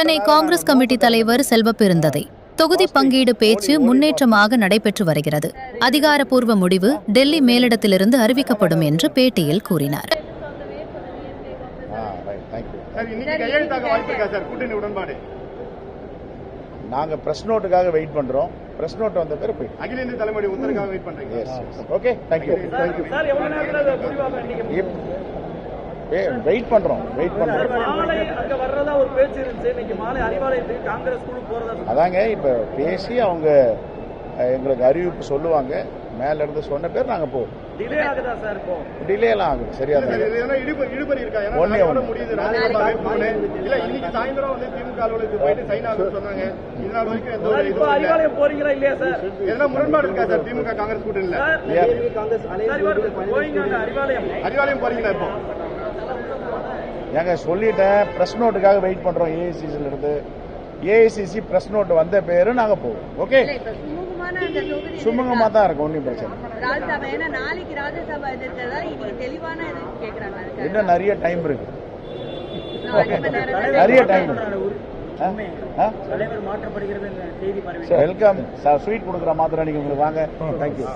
Chennai Congress committee தலைவர் செல்வப்பெருந்தகை தொகுதி பங்கீடு பேச்சு முன்னேற்றமாக நடைபெற்று வருகிறது. அதிகாரப்பூர்வ முடிவு டெல்லி மேலிடத்திலிருந்து அறிவிக்கப்படும் என்று பேட்டியில் கூறினார். நாங்க பிரஸ் நோட்டுக்காக வெயிட் பண்றோம். பிரஸ் நோட் வந்த பிறகு போய் அகில இந்திய தலைமுறை உத்தரவுக்காக வெயிட் பண்றீங்க. Okay, thank you. சார் எவ்வளவு நேரத்துல முடிவாக வெயிட் பண்றோம். மாலை அங்க வர்றதா ஒரு பேச்சு இருந்துச்சு. இன்னைக்கு மாலை அறிவாலயத்துக்கு காங்கிரஸ் குழு போறதா அதாங்க இப்ப பேசி அவங்க எங்களுக்கு அறிவிப்பு சொல்லுவாங்க. மேல இருந்து சொன்ன பேர் நாங்க போவோம். டிலே ஆகுதா சார்? இப்போ டிலே எல்லாம் ஆகுது. சரியா தான் இழுபறி இருக்கா? ஏன்னா முடியுது. இல்ல இன்னைக்கு சாயந்தரம் வந்து திமுக அலுவலகத்துக்கு போயிட்டு சைன் ஆகுன்னு சொன்னாங்க. இதனால வரைக்கும் எந்த ஒரு இது அறிவாலயம் போறீங்களா இல்லையா சார்? எதனா முரண்பாடு இருக்கா சார் திமுக காங்கிரஸ் கூட்டணியில? அறிவாலயம் போறீங்களா இப்போ? ஏங்க சொல்லிட்டேன், பிரஸ் நோட்டுக்காக வெயிட் பண்றோம். ஏஐசிசில இருந்து ஏஐசிசி பிரஸ் நோட் வந்த பேரு நாங்க போவோம். ஓகே, சுமூகமா தான் இருக்கும். ஒன்னும் பிரச்சனை இன்னும் நிறைய டைம் இருக்கு. நிறைய டைம். வெல்கம். ஸ்வீட் கொடுக்குற மாத்திரம் நீங்க உங்களுக்கு வாங்க. தேங்க்யூ.